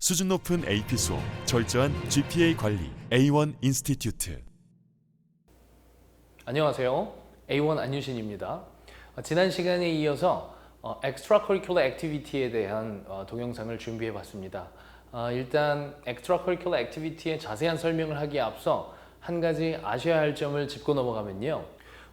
수준 높은 AP 수업, 철저한 GPA 관리, A1 인스티튜트. 안녕하세요. A1 안유신입니다. 지난 시간에 이어서 Extracurricular Activity에 대한 동영상을 준비해 봤습니다. 일단 Extracurricular Activity의 자세한 설명을 하기에 앞서 한 가지 아셔야 할 점을 짚고 넘어가면요.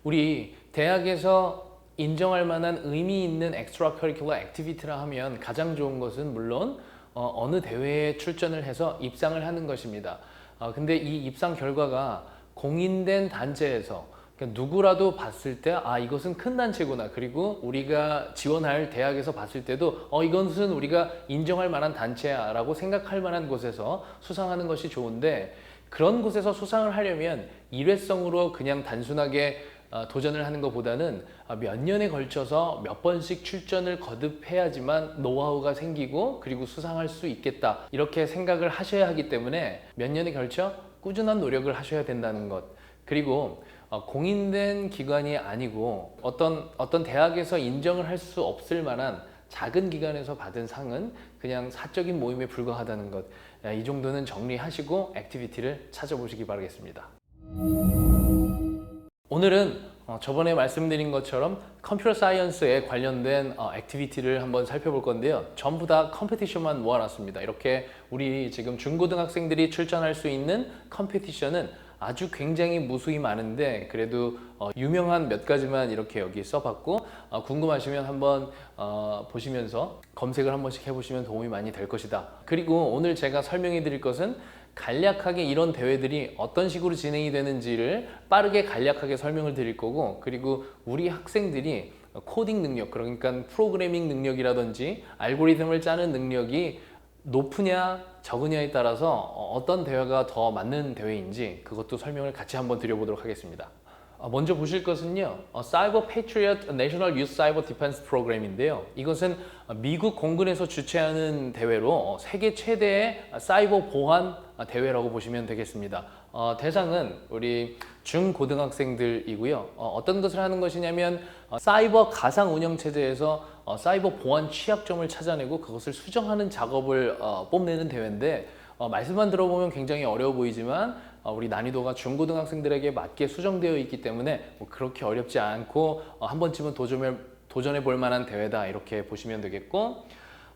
우리 대학에서 인정할 만한 의미 있는 Extracurricular Activity라 하면 가장 좋은 것은 물론 어느 대회에 출전을 해서 입상을 하는 것입니다. 근데 이 입상 결과가 공인된 단체에서 그러니까 누구라도 봤을 때 이것은 큰 단체구나, 그리고 우리가 지원할 대학에서 봤을 때도 이것은 우리가 인정할 만한 단체야 라고 생각할 만한 곳에서 수상하는 것이 좋은데, 그런 곳에서 수상을 하려면 일회성으로 그냥 단순하게 도전을 하는 것보다는 몇 년에 걸쳐서 몇 번씩 출전을 거듭해야지만 노하우가 생기고 그리고 수상할 수 있겠다, 이렇게 생각을 하셔야 하기 때문에 몇 년에 걸쳐 꾸준한 노력을 하셔야 된다는 것. 그리고 공인된 기관이 아니고 어떤 대학에서 인정을 할 수 없을 만한 작은 기관에서 받은 상은 그냥 사적인 모임에 불과하다는 것. 이 정도는 정리하시고 액티비티를 찾아보시기 바라겠습니다. 오늘은 저번에 말씀드린 것처럼 컴퓨터 사이언스에 관련된 액티비티를 한번 살펴볼 건데요. 전부 다 컴페티션만 모아놨습니다. 이렇게 우리 지금 중고등학생들이 출전할 수 있는 컴페티션은 아주 굉장히 무수히 많은데, 그래도 유명한 몇 가지만 이렇게 여기 써봤고, 궁금하시면 한번 보시면서 검색을 한 번씩 해보시면 도움이 많이 될 것이다. 그리고 오늘 제가 설명해 드릴 것은 간략하게 이런 대회들이 어떤 식으로 진행이 되는지를 빠르게 간략하게 설명을 드릴 거고, 그리고 우리 학생들이 코딩 능력, 그러니까 프로그래밍 능력이라든지 알고리즘을 짜는 능력이 높으냐 적으냐에 따라서 어떤 대회가 더 맞는 대회인지 그것도 설명을 같이 한번 드려보도록 하겠습니다. 먼저 보실 것은요, Cyber Patriot National Youth Cyber Defense Program인데요. 이것은 미국 공군에서 주최하는 대회로 세계 최대의 사이버 보안 대회라고 보시면 되겠습니다. 대상은 우리 중고등학생들이고요. 어떤 것을 하는 것이냐면 사이버 가상 운영 체제에서 사이버 보안 취약점을 찾아내고 그것을 수정하는 작업을 뽐내는 대회인데, 말씀만 들어보면 굉장히 어려워 보이지만 우리 난이도가 중고등학생들에게 맞게 수정되어 있기 때문에 그렇게 어렵지 않고 한 번쯤은 도전해 볼 만한 대회다, 이렇게 보시면 되겠고,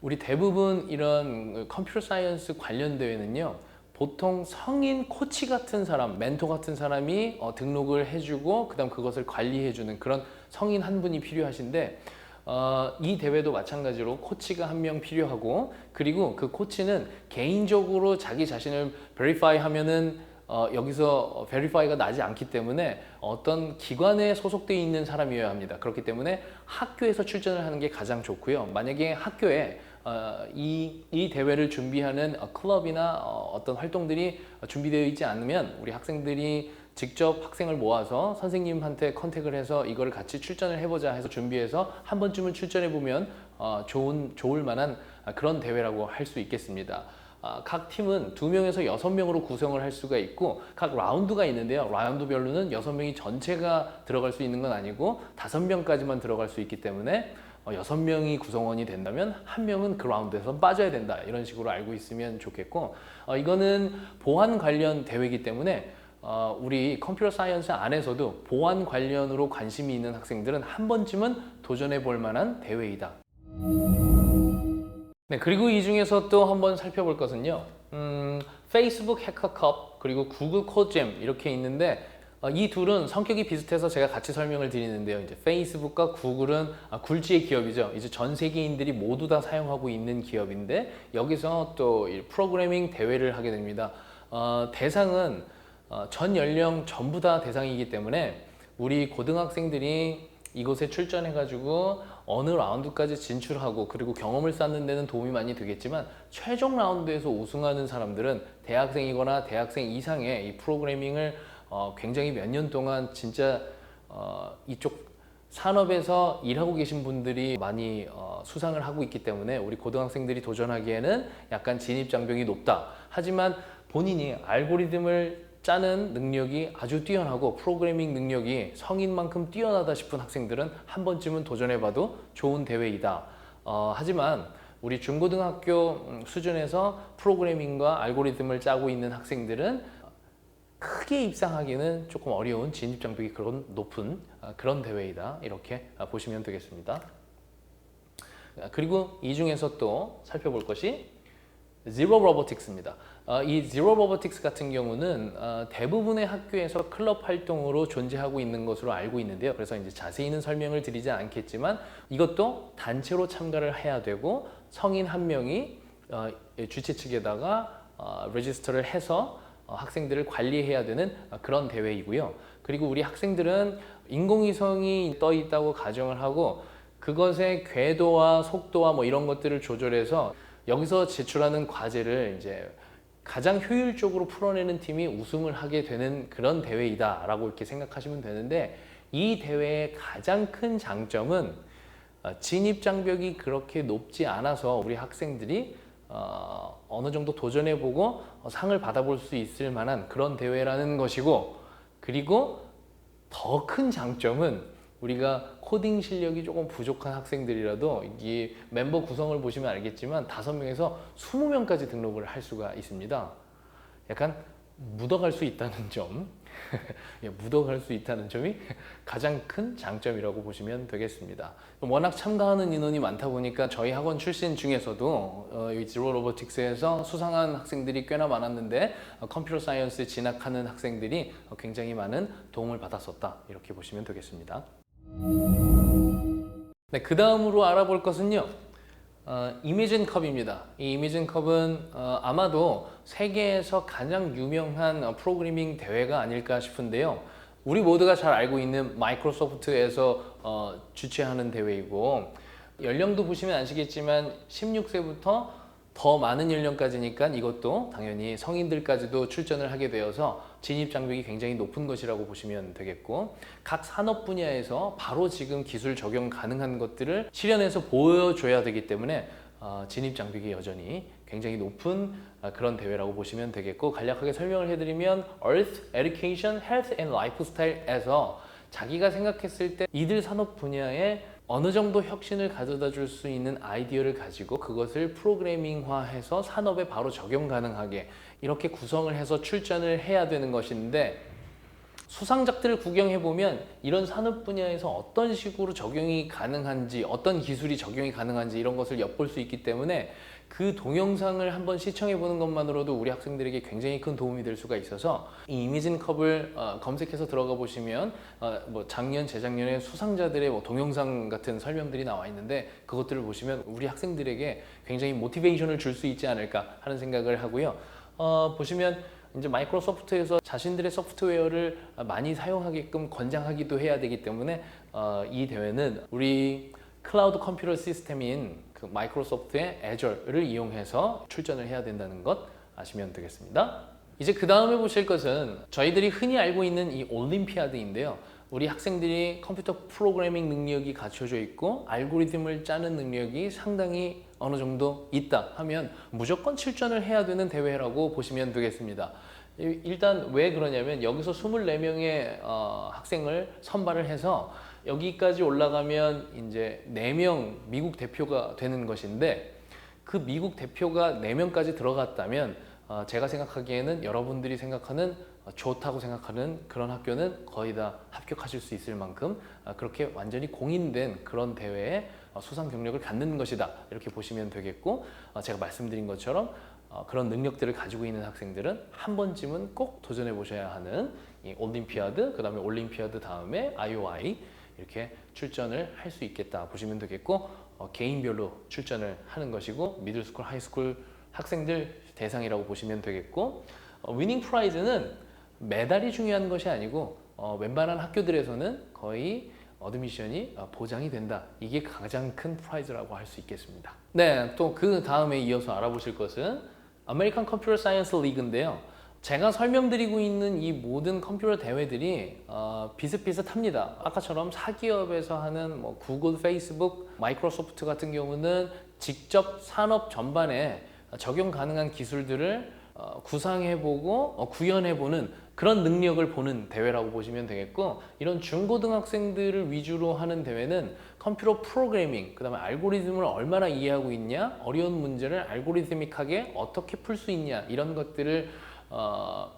우리 대부분 이런 컴퓨터 사이언스 관련 대회는요, 보통 성인 코치 같은 사람, 멘토 같은 사람이 등록을 해주고 그다음 그것을 관리해주는 그런 성인 한 분이 필요하신데, 이 대회도 마찬가지로 코치가 한 명 필요하고, 그리고 그 코치는 개인적으로 자기 자신을 베리파이 하면은 여기서 베리파이가 나지 않기 때문에 어떤 기관에 소속되어 있는 사람이어야 합니다. 그렇기 때문에 학교에서 출전을 하는 게 가장 좋고요. 만약에 학교에 이 대회를 준비하는 클럽이나 어떤 활동들이 준비되어 있지 않으면 우리 학생들이 직접 학생을 모아서 선생님한테 컨택을 해서 이거를 같이 출전을 해보자 해서 준비해서 한 번쯤은 출전해 보면 좋을 만한 그런 대회라고 할 수 있겠습니다. 각 팀은 2명에서 6명으로 구성을 할 수가 있고, 각 라운드가 있는데요. 라운드별로는 6명이 전체가 들어갈 수 있는 건 아니고 5명까지만 들어갈 수 있기 때문에 6명이 구성원이 된다면 1명은 그 라운드에서 빠져야 된다, 이런 식으로 알고 있으면 좋겠고, 이거는 보안 관련 대회이기 때문에 우리 컴퓨터 사이언스 안에서도 보안 관련으로 관심이 있는 학생들은 한 번쯤은 도전해 볼 만한 대회이다. 네, 그리고 이 중에서 또 한번 살펴볼 것은요, 페이스북 해커컵 그리고 구글 코잼 이렇게 있는데, 이 둘은 성격이 비슷해서 제가 같이 설명을 드리는데요. 이제 페이스북과 구글은 굴지의 기업이죠. 이제 전 세계인들이 모두 다 사용하고 있는 기업인데, 여기서 또 프로그래밍 대회를 하게 됩니다. 대상은 전 연령 전부 다 대상이기 때문에 우리 고등학생들이 이곳에 출전해가지고 어느 라운드까지 진출하고 그리고 경험을 쌓는 데는 도움이 많이 되겠지만, 최종 라운드에서 우승하는 사람들은 대학생이거나 대학생 이상의 이 프로그래밍을 굉장히 몇 년 동안 진짜 이쪽 산업에서 일하고 계신 분들이 많이 수상을 하고 있기 때문에 우리 고등학생들이 도전하기에는 약간 진입장벽이 높다. 하지만 본인이 알고리즘을 짜는 능력이 아주 뛰어나고 프로그래밍 능력이 성인만큼 뛰어나다 싶은 학생들은 한 번쯤은 도전해봐도 좋은 대회이다. 하지만 우리 중고등학교 수준에서 프로그래밍과 알고리즘을 짜고 있는 학생들은 크게 입상하기는 조금 어려운 진입 장벽이 그런 높은 그런 대회이다. 이렇게 보시면 되겠습니다. 그리고 이 중에서 또 살펴볼 것이 Zero Robotics입니다. 이 Zero Robotics 같은 경우는 대부분의 학교에서 클럽 활동으로 존재하고 있는 것으로 알고 있는데요. 그래서 이제 자세히는 설명을 드리지 않겠지만 이것도 단체로 참가를 해야 되고 성인 한 명이 주최 측에다가 레지스터를 해서 학생들을 관리해야 되는 그런 대회이고요. 그리고 우리 학생들은 인공위성이 떠 있다고 가정을 하고 그것의 궤도와 속도와 뭐 이런 것들을 조절해서 여기서 제출하는 과제를 이제 가장 효율적으로 풀어내는 팀이 우승을 하게 되는 그런 대회이다라고 이렇게 생각하시면 되는데 이 대회의 가장 큰 장점은 진입 장벽이 그렇게 높지 않아서 우리 학생들이 어느 정도 도전해보고 상을 받아볼 수 있을 만한 그런 대회라는 것이고 그리고 더 큰 장점은 우리가 코딩 실력이 조금 부족한 학생들이라도 이 멤버 구성을 보시면 알겠지만 5명에서 20명까지 등록을 할 수가 있습니다. 약간 묻어갈 수 있다는 점, 묻어갈 수 있다는 점이 가장 큰 장점이라고 보시면 되겠습니다. 워낙 참가하는 인원이 많다 보니까 저희 학원 출신 중에서도 이 지로 로보틱스에서 수상한 학생들이 꽤나 많았는데 컴퓨터 사이언스에 진학하는 학생들이 굉장히 많은 도움을 받았었다. 이렇게 보시면 되겠습니다. 네, 그 다음으로 알아볼 것은요. 이미진 컵입니다. 이 이미진 컵은 아마도 세계에서 가장 유명한 프로그래밍 대회가 아닐까 싶은데요. 우리 모두가 잘 알고 있는 마이크로소프트에서 주최하는 대회이고 연령도 보시면 아시겠지만 16세부터 더 많은 연령까지니까 이것도 당연히 성인들까지도 출전을 하게 되어서 진입 장벽이 굉장히 높은 것이라고 보시면 되겠고 각 산업 분야에서 바로 지금 기술 적용 가능한 것들을 실현해서 보여줘야 되기 때문에 진입 장벽이 여전히 굉장히 높은 그런 대회라고 보시면 되겠고 간략하게 설명을 해드리면 Earth, Education, Health and Lifestyle에서 자기가 생각했을 때 이들 산업 분야에 어느 정도 혁신을 가져다 줄 수 있는 아이디어를 가지고 그것을 프로그래밍화해서 산업에 바로 적용 가능하게 이렇게 구성을 해서 출전을 해야 되는 것인데 수상작들을 구경해 보면 이런 산업 분야에서 어떤 식으로 적용이 가능한지 어떤 기술이 적용이 가능한지 이런 것을 엿볼 수 있기 때문에 그 동영상을 한번 시청해 보는 것만으로도 우리 학생들에게 굉장히 큰 도움이 될 수가 있어서 이 이미진 컵을 검색해서 들어가 보시면 뭐 작년, 재작년에 수상자들의 뭐 동영상 같은 설명들이 나와 있는데 그것들을 보시면 우리 학생들에게 굉장히 모티베이션을 줄 수 있지 않을까 하는 생각을 하고요. 보시면 이제 마이크로소프트에서 자신들의 소프트웨어를 많이 사용하게끔 권장하기도 해야 되기 때문에 이 대회는 우리 클라우드 컴퓨터 시스템인 그 마이크로소프트의 Azure를 이용해서 출전을 해야 된다는 것 아시면 되겠습니다. 이제 그 다음에 보실 것은 저희들이 흔히 알고 있는 이 올림피아드인데요. 우리 학생들이 컴퓨터 프로그래밍 능력이 갖춰져 있고 알고리즘을 짜는 능력이 상당히 어느 정도 있다 하면 무조건 출전을 해야 되는 대회라고 보시면 되겠습니다. 일단 왜 그러냐면 여기서 24명의 학생을 선발을 해서 여기까지 올라가면 이제 4명 미국 대표가 되는 것인데 그 미국 대표가 4명까지 들어갔다면 제가 생각하기에는 여러분들이 생각하는 좋다고 생각하는 그런 학교는 거의 다 합격하실 수 있을 만큼 그렇게 완전히 공인된 그런 대회에 수상 경력을 갖는 것이다 이렇게 보시면 되겠고 제가 말씀드린 것처럼 그런 능력들을 가지고 있는 학생들은 한 번쯤은 꼭 도전해 보셔야 하는 이 올림피아드, 그 다음에 올림피아드 다음에 IOI 이렇게 출전을 할 수 있겠다 보시면 되겠고 개인별로 출전을 하는 것이고 미들스쿨, 하이스쿨 학생들 대상이라고 보시면 되겠고 위닝 프라이즈는 메달이 중요한 것이 아니고 웬만한 학교들에서는 거의 어드미션이 보장이 된다. 이게 가장 큰 프라이즈라고 할 수 있겠습니다. 네, 또 그 다음에 이어서 알아보실 것은 아메리칸 컴퓨터 사이언스 리그인데요. 제가 설명드리고 있는 이 모든 컴퓨터 대회들이 비슷비슷합니다. 아까처럼 사기업에서 하는 뭐 구글, 페이스북, 마이크로소프트 같은 경우는 직접 산업 전반에 적용 가능한 기술들을 구상해보고 구현해보는 그런 능력을 보는 대회라고 보시면 되겠고, 이런 중고등학생들을 위주로 하는 대회는 컴퓨터 프로그래밍, 그 다음에 알고리즘을 얼마나 이해하고 있냐, 어려운 문제를 알고리즘믹하게 어떻게 풀 수 있냐, 이런 것들을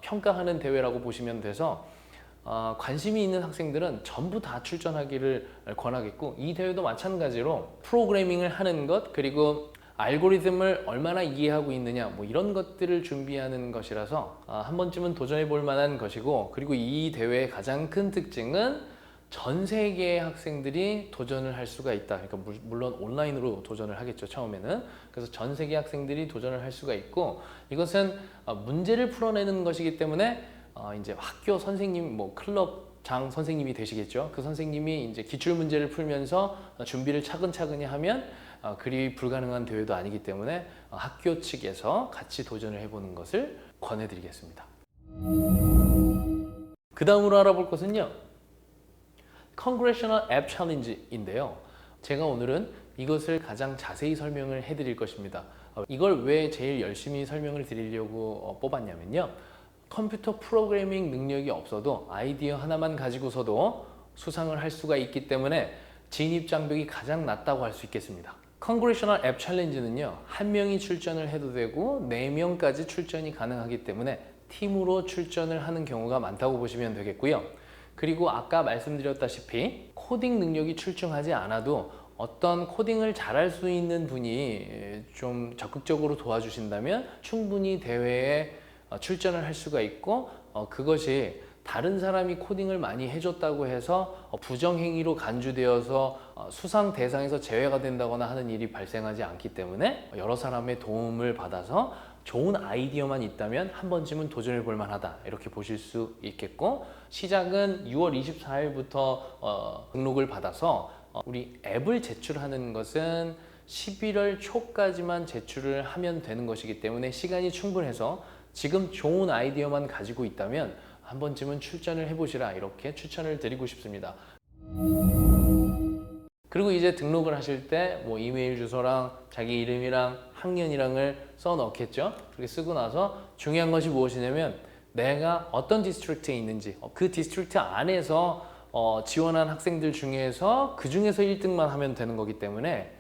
평가하는 대회라고 보시면 돼서 관심이 있는 학생들은 전부 다 출전하기를 권하겠고, 이 대회도 마찬가지로 프로그래밍을 하는 것, 그리고 알고리즘을 얼마나 이해하고 있느냐, 뭐 이런 것들을 준비하는 것이라서 한 번쯤은 도전해 볼 만한 것이고, 그리고 이 대회의 가장 큰 특징은 전 세계의 학생들이 도전을 할 수가 있다. 그러니까 물론 온라인으로 도전을 하겠죠, 처음에는. 그래서 전 세계 학생들이 도전을 할 수가 있고, 이것은 문제를 풀어내는 것이기 때문에 이제 학교 선생님, 뭐 클럽장 선생님이 되시겠죠. 그 선생님이 이제 기출 문제를 풀면서 준비를 차근차근히 하면 그리 불가능한 대회도 아니기 때문에 학교 측에서 같이 도전을 해보는 것을 권해드리겠습니다. 그 다음으로 알아볼 것은요, Congressional App Challenge인데요. 제가 오늘은 이것을 가장 자세히 설명을 해드릴 것입니다. 이걸 왜 제일 열심히 설명을 드리려고 뽑았냐면요, 컴퓨터 프로그래밍 능력이 없어도 아이디어 하나만 가지고서도 수상을 할 수가 있기 때문에 진입 장벽이 가장 낮다고 할 수 있겠습니다. Congressional App Challenge는요, 한 명이 출전을 해도 되고 4명까지 출전이 가능하기 때문에 팀으로 출전을 하는 경우가 많다고 보시면 되겠고요. 그리고 아까 말씀드렸다시피 코딩 능력이 출중하지 않아도 어떤 코딩을 잘할 수 있는 분이 좀 적극적으로 도와주신다면 충분히 대회에 출전을 할 수가 있고, 그것이 다른 사람이 코딩을 많이 해줬다고 해서 부정행위로 간주되어서 수상 대상에서 제외가 된다거나 하는 일이 발생하지 않기 때문에 여러 사람의 도움을 받아서 좋은 아이디어만 있다면 한 번쯤은 도전해 볼 만하다, 이렇게 보실 수 있겠고, 시작은 6월 24일부터 등록을 받아서 우리 앱을 제출하는 것은 11월 초까지만 제출을 하면 되는 것이기 때문에 시간이 충분해서 지금 좋은 아이디어만 가지고 있다면 한 번쯤은 출전을 해보시라, 이렇게 추천을 드리고 싶습니다. 그리고 이제 등록을 하실 때 뭐 이메일 주소랑 자기 이름이랑 학년이랑을 써 넣겠죠. 그렇게 쓰고 나서 중요한 것이 무엇이냐면 내가 어떤 디스트릭트에 있는지, 그 디스트릭트 안에서 지원한 학생들 중에서 그 중에서 1등만 하면 되는 거기 때문에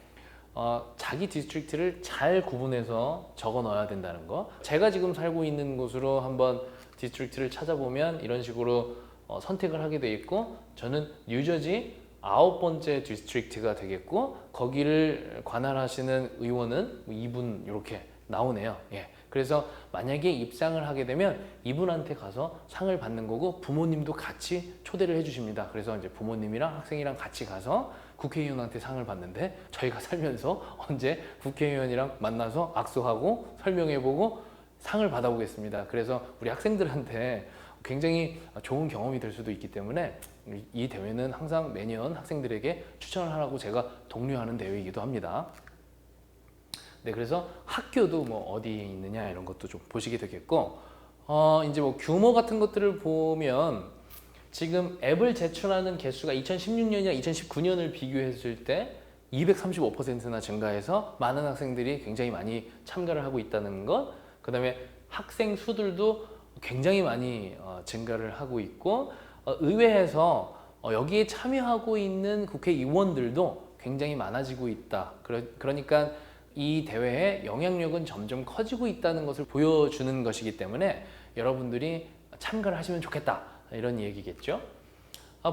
자기 디스트릭트를 잘 구분해서 적어 넣어야 된다는 거. 제가 지금 살고 있는 곳으로 한번 디스트릭트를 찾아보면 이런 식으로 선택을 하게 돼 있고, 저는 뉴저지 9번째 디스트릭트가 되겠고, 거기를 관할하시는 의원은 이분 이렇게 나오네요. 예. 그래서 만약에 입상을 하게 되면 이분한테 가서 상을 받는 거고, 부모님도 같이 초대를 해주십니다. 그래서 이제 부모님이랑 학생이랑 같이 가서 국회의원한테 상을 받는데, 저희가 살면서 언제 국회의원이랑 만나서 악수하고 설명해보고 상을 받아보겠습니다. 그래서 우리 학생들한테 굉장히 좋은 경험이 될 수도 있기 때문에 이 대회는 항상 매년 학생들에게 추천을 하라고 제가 독려하는 대회이기도 합니다. 네, 그래서 학교도 뭐 어디에 있느냐 이런 것도 좀 보시게 되겠고, 이제 뭐 규모 같은 것들을 보면 지금 앱을 제출하는 개수가 2016년이나 2019년을 비교했을 때 235%나 증가해서 많은 학생들이 굉장히 많이 참가를 하고 있다는 것, 그 다음에 학생 수들도 굉장히 많이 증가를 하고 있고, 의회에서 여기에 참여하고 있는 국회의원들도 굉장히 많아지고 있다. 그러니까 이 대회의 영향력은 점점 커지고 있다는 것을 보여주는 것이기 때문에 여러분들이 참가를 하시면 좋겠다, 이런 얘기겠죠.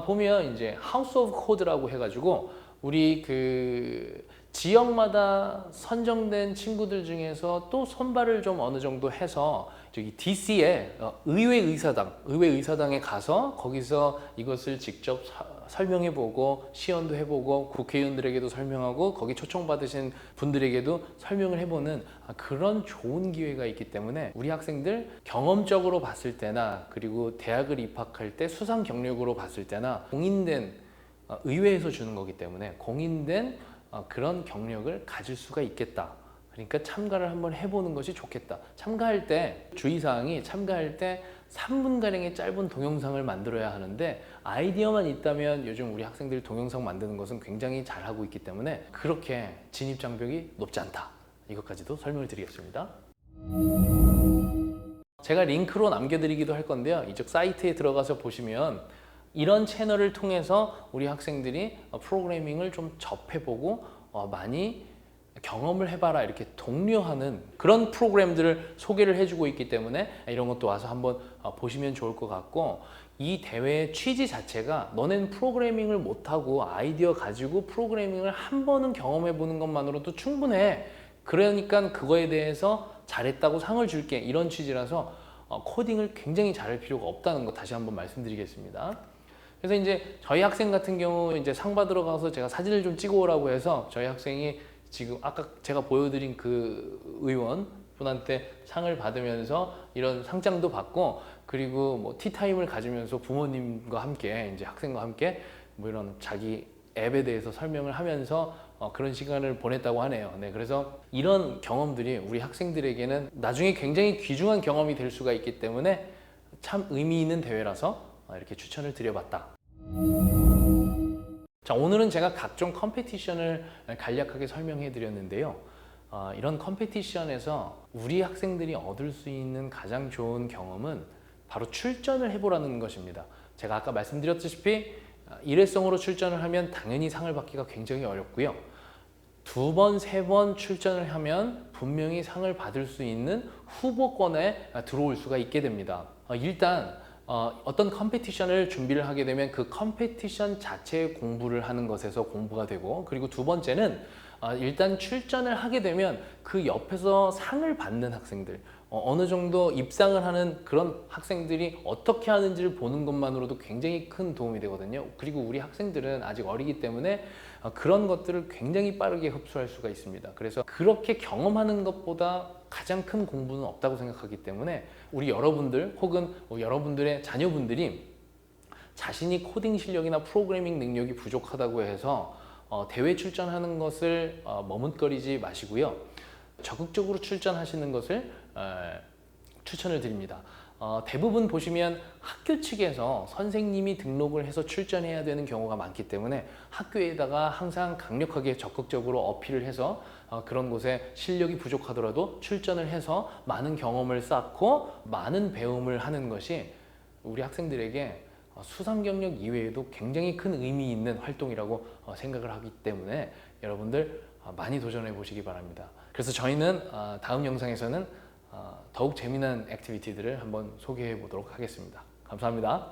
보면 이제 하우스 오브 코드라고 해가지고 우리 그 지역마다 선정된 친구들 중에서 또 선발을 좀 어느 정도 해서 저기 DC의 의회의사당에 가서 거기서 이것을 직접 설명해보고 시연도 해보고 국회의원들에게도 설명하고 거기 초청받으신 분들에게도 설명을 해보는 그런 좋은 기회가 있기 때문에 우리 학생들 경험적으로 봤을 때나 그리고 대학을 입학할 때 수상 경력으로 봤을 때나 공인된 의회에서 주는 거기 때문에 공인된 그런 경력을 가질 수가 있겠다. 그러니까 참가를 한번 해보는 것이 좋겠다. 참가할 때 주의사항이 참가할 때 3분가량의 짧은 동영상을 만들어야 하는데 아이디어만 있다면 요즘 우리 학생들이 동영상 만드는 것은 굉장히 잘하고 있기 때문에 그렇게 진입 장벽이 높지 않다. 이것까지도 설명을 드리겠습니다. 제가 링크로 남겨드리기도 할 건데요. 이쪽 사이트에 들어가서 보시면 이런 채널을 통해서 우리 학생들이 프로그래밍을 좀 접해보고 많이 경험을 해봐라 이렇게 독려하는 그런 프로그램들을 소개를 해주고 있기 때문에 이런 것도 와서 한번 보시면 좋을 것 같고, 이 대회의 취지 자체가 너넨 프로그래밍을 못하고 아이디어 가지고 프로그래밍을 한 번은 경험해 보는 것만으로도 충분해, 그러니까 그거에 대해서 잘했다고 상을 줄게, 이런 취지라서 코딩을 굉장히 잘할 필요가 없다는 거 다시 한번 말씀드리겠습니다. 그래서 이제 저희 학생 같은 경우 이제 상 받으러 가서 제가 사진을 좀 찍어 오라고 해서 저희 학생이 지금 아까 제가 보여드린 그 의원 분한테 상을 받으면서 이런 상장도 받고, 그리고 뭐 티타임을 가지면서 부모님과 함께 이제 학생과 함께 뭐 이런 자기 앱에 대해서 설명을 하면서 그런 시간을 보냈다고 하네요. 네, 그래서 이런 경험들이 우리 학생들에게는 나중에 굉장히 귀중한 경험이 될 수가 있기 때문에 참 의미 있는 대회라서 이렇게 추천을 드려봤다. 자, 오늘은 제가 각종 컴페티션을 간략하게 설명해 드렸는데요. 이런 컴페티션에서 우리 학생들이 얻을 수 있는 가장 좋은 경험은 바로 출전을 해보라는 것입니다. 제가 아까 말씀드렸다시피 일회성으로 출전을 하면 당연히 상을 받기가 굉장히 어렵고요. 2번, 3번 출전을 하면 분명히 상을 받을 수 있는 후보권에 들어올 수가 있게 됩니다. 일단 어떤 컴페티션을 준비를 하게 되면 그 컴페티션 자체의 공부를 하는 것에서 공부가 되고, 그리고 두 번째는 일단 출전을 하게 되면 그 옆에서 상을 받는 학생들, 어느 정도 입상을 하는 그런 학생들이 어떻게 하는지를 보는 것만으로도 굉장히 큰 도움이 되거든요. 그리고 우리 학생들은 아직 어리기 때문에 그런 것들을 굉장히 빠르게 흡수할 수가 있습니다. 그래서 그렇게 경험하는 것보다 가장 큰 공부는 없다고 생각하기 때문에 우리 여러분들 혹은 여러분들의 자녀분들이 자신이 코딩 실력이나 프로그래밍 능력이 부족하다고 해서 대회 출전하는 것을 머뭇거리지 마시고요. 적극적으로 출전하시는 것을 추천을 드립니다. 대부분 보시면 학교 측에서 선생님이 등록을 해서 출전해야 되는 경우가 많기 때문에 학교에다가 항상 강력하게 적극적으로 어필을 해서 그런 곳에 실력이 부족하더라도 출전을 해서 많은 경험을 쌓고 많은 배움을 하는 것이 우리 학생들에게 수상 경력 이외에도 굉장히 큰 의미 있는 활동이라고 생각을 하기 때문에 여러분들 많이 도전해 보시기 바랍니다. 그래서 저희는 다음 영상에서는 더욱 재미난 액티비티들을 한번 소개해 보도록 하겠습니다. 감사합니다.